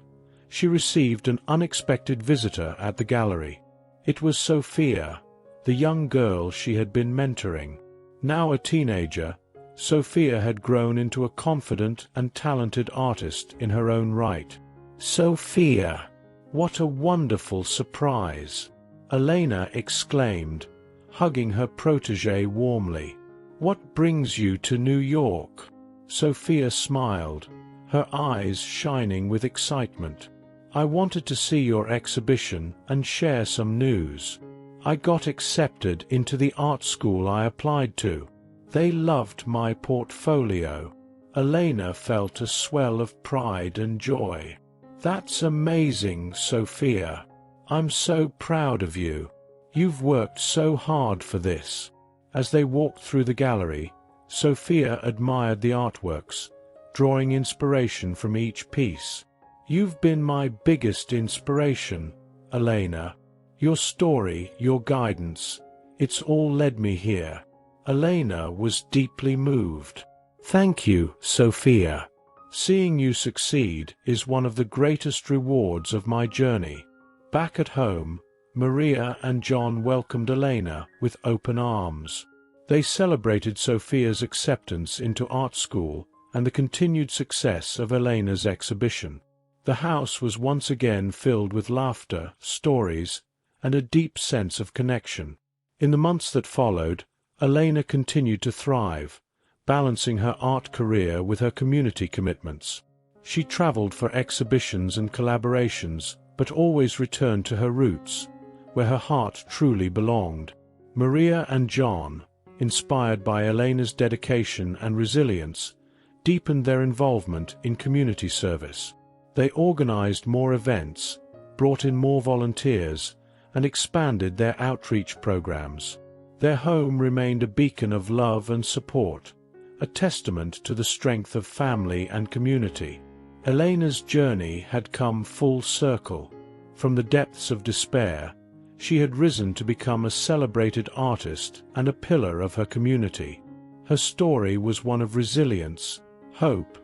she received an unexpected visitor at the gallery. It was Sophia, the young girl she had been mentoring. Now a teenager, Sophia had grown into a confident and talented artist in her own right. "Sophia! What a wonderful surprise!" Elena exclaimed, hugging her protégée warmly. "What brings you to New York?" Sophia smiled, her eyes shining with excitement. "I wanted to see your exhibition and share some news. I got accepted into the art school I applied to. They loved my portfolio." Elena felt a swell of pride and joy. "That's amazing, Sophia. I'm so proud of you. You've worked so hard for this." As they walked through the gallery, Sophia admired the artworks, drawing inspiration from each piece. "You've been my biggest inspiration, Elena. Your story, your guidance, it's all led me here." Elena was deeply moved. "Thank you, Sophia. Seeing you succeed is one of the greatest rewards of my journey." Back at home, Maria and John welcomed Elena with open arms. They celebrated Sophia's acceptance into art school and the continued success of Elena's exhibition. The house was once again filled with laughter, stories, and a deep sense of connection. In the months that followed, Elena continued to thrive, balancing her art career with her community commitments. She traveled for exhibitions and collaborations, but always returned to her roots, where her heart truly belonged. Maria and John, inspired by Elena's dedication and resilience, deepened their involvement in community service. They organized more events, brought in more volunteers, and expanded their outreach programs. Their home remained a beacon of love and support, a testament to the strength of family and community. Elena's journey had come full circle. From the depths of despair, she had risen to become a celebrated artist and a pillar of her community. Her story was one of resilience, hope,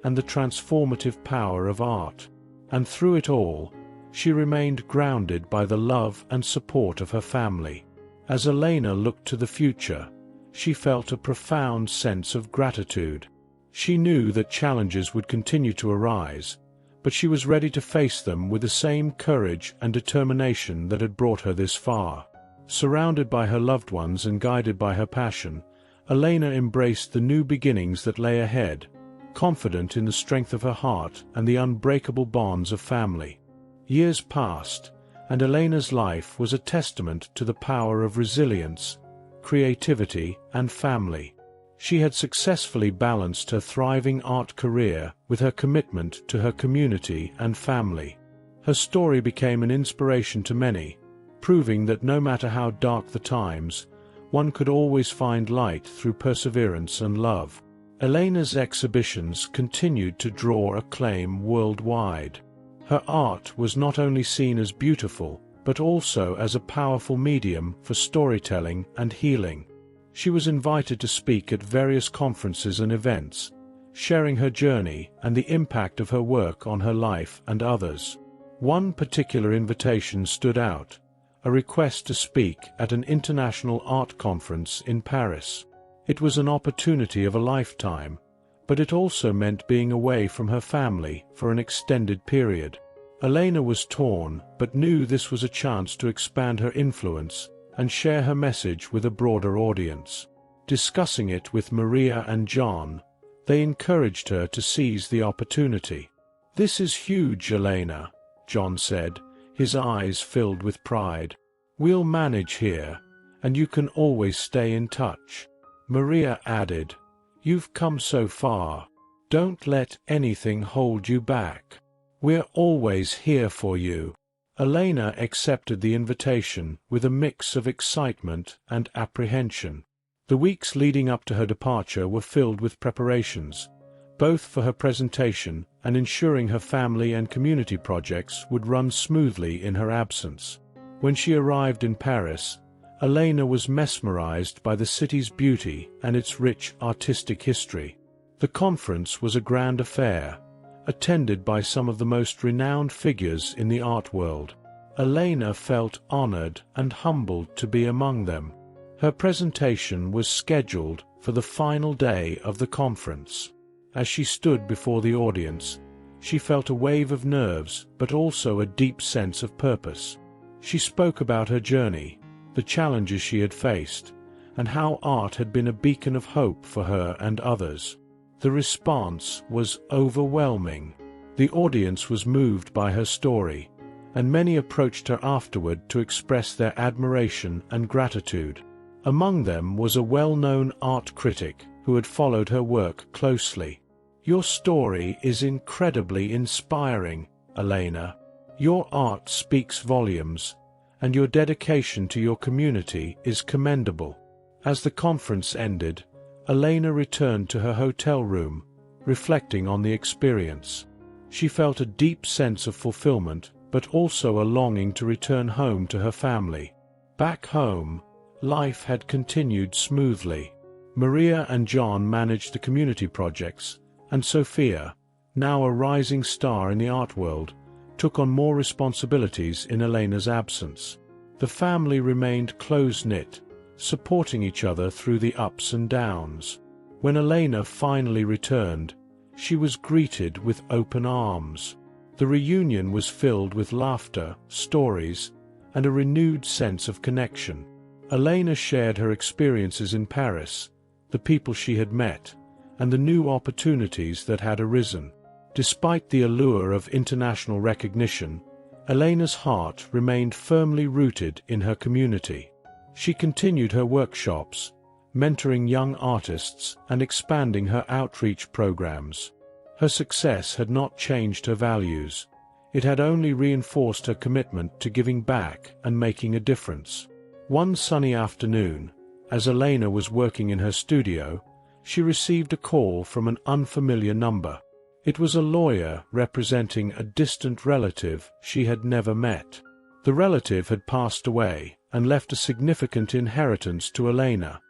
and the transformative power of art. And through it all, she remained grounded by the love and support of her family. As Elena looked to the future, she felt a profound sense of gratitude. She knew that challenges would continue to arise, but she was ready to face them with the same courage and determination that had brought her this far. Surrounded by her loved ones and guided by her passion, Elena embraced the new beginnings that lay ahead, confident in the strength of her heart and the unbreakable bonds of family. Years passed, and Elena's life was a testament to the power of resilience, creativity, and family. She had successfully balanced her thriving art career with her commitment to her community and family. Her story became an inspiration to many, proving that no matter how dark the times, one could always find light through perseverance and love. Elena's exhibitions continued to draw acclaim worldwide. Her art was not only seen as beautiful, but also as a powerful medium for storytelling and healing. She was invited to speak at various conferences and events, sharing her journey and the impact of her work on her life and others. One particular invitation stood out, a request to speak at an international art conference in Paris. It was an opportunity of a lifetime, but it also meant being away from her family for an extended period. Elena was torn, but knew this was a chance to expand her influence and share her message with a broader audience. Discussing it with Maria and John, they encouraged her to seize the opportunity. "This is huge, Elena," John said, his eyes filled with pride. "We'll manage here, and you can always stay in touch." Maria added, "You've come so far. Don't let anything hold you back. We're always here for you." Elena accepted the invitation with a mix of excitement and apprehension. The weeks leading up to her departure were filled with preparations, both for her presentation and ensuring her family and community projects would run smoothly in her absence. When she arrived in Paris, Elena was mesmerized by the city's beauty and its rich artistic history. The conference was a grand affair, attended by some of the most renowned figures in the art world. Elena felt honored and humbled to be among them. Her presentation was scheduled for the final day of the conference. As she stood before the audience, she felt a wave of nerves but also a deep sense of purpose. She spoke about her journey, the challenges she had faced, and how art had been a beacon of hope for her and others. The response was overwhelming. The audience was moved by her story, and many approached her afterward to express their admiration and gratitude. Among them was a well-known art critic who had followed her work closely. "Your story is incredibly inspiring, Elena. Your art speaks volumes, and your dedication to your community is commendable." As the conference ended, Elena returned to her hotel room, reflecting on the experience. She felt a deep sense of fulfillment, but also a longing to return home to her family. Back home, life had continued smoothly. Maria and John managed the community projects, and Sophia, now a rising star in the art world, took on more responsibilities in Elena's absence. The family remained close-knit, supporting each other through the ups and downs. When Elena finally returned, she was greeted with open arms. The reunion was filled with laughter, stories, and a renewed sense of connection. Elena shared her experiences in Paris, the people she had met, and the new opportunities that had arisen. Despite the allure of international recognition, Elena's heart remained firmly rooted in her community. She continued her workshops, mentoring young artists and expanding her outreach programs. Her success had not changed her values. It had only reinforced her commitment to giving back and making a difference. One sunny afternoon, as Elena was working in her studio, she received a call from an unfamiliar number. It was a lawyer representing a distant relative she had never met. The relative had passed away and left a significant inheritance to Elena,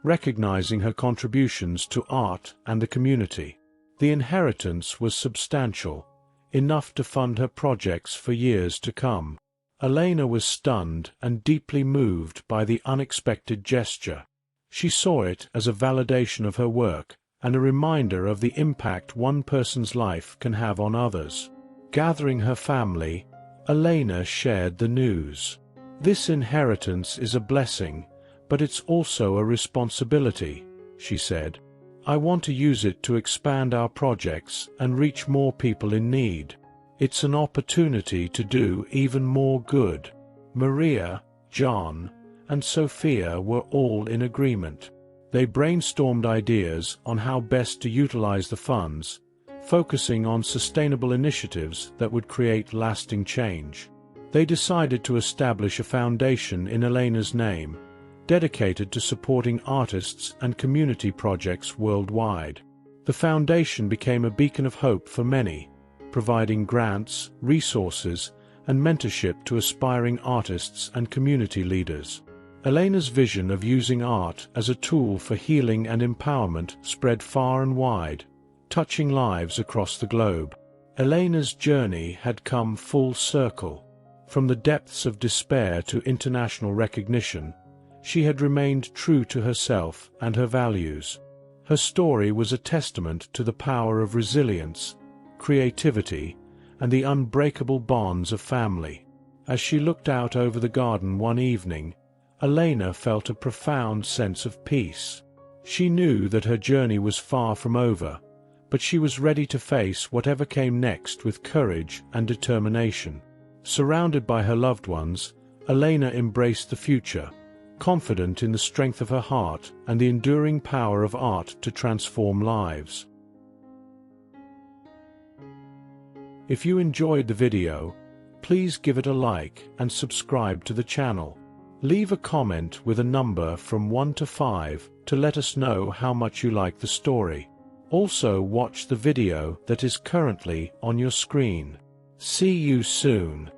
recognizing her contributions to art and the community. The inheritance was substantial, enough to fund her projects for years to come. Elena was stunned and deeply moved by the unexpected gesture. She saw it as a validation of her work and a reminder of the impact one person's life can have on others. Gathering her family, Elena shared the news. "This inheritance is a blessing, but it's also a responsibility," she said. "I want to use it to expand our projects and reach more people in need. It's an opportunity to do even more good." Maria, John, and Sophia were all in agreement. They brainstormed ideas on how best to utilize the funds, focusing on sustainable initiatives that would create lasting change. They decided to establish a foundation in Elena's name, dedicated to supporting artists and community projects worldwide. The foundation became a beacon of hope for many, providing grants, resources, and mentorship to aspiring artists and community leaders. Elena's vision of using art as a tool for healing and empowerment spread far and wide, touching lives across the globe. Elena's journey had come full circle. From the depths of despair to international recognition, she had remained true to herself and her values. Her story was a testament to the power of resilience, creativity, and the unbreakable bonds of family. As she looked out over the garden one evening, Elena felt a profound sense of peace. She knew that her journey was far from over, but she was ready to face whatever came next with courage and determination. Surrounded by her loved ones, Elena embraced the future, confident in the strength of her heart and the enduring power of art to transform lives. If you enjoyed the video, please give it a like and subscribe to the channel. Leave a comment with a number from 1 to 5 to let us know how much you like the story. Also watch the video that is currently on your screen. See you soon.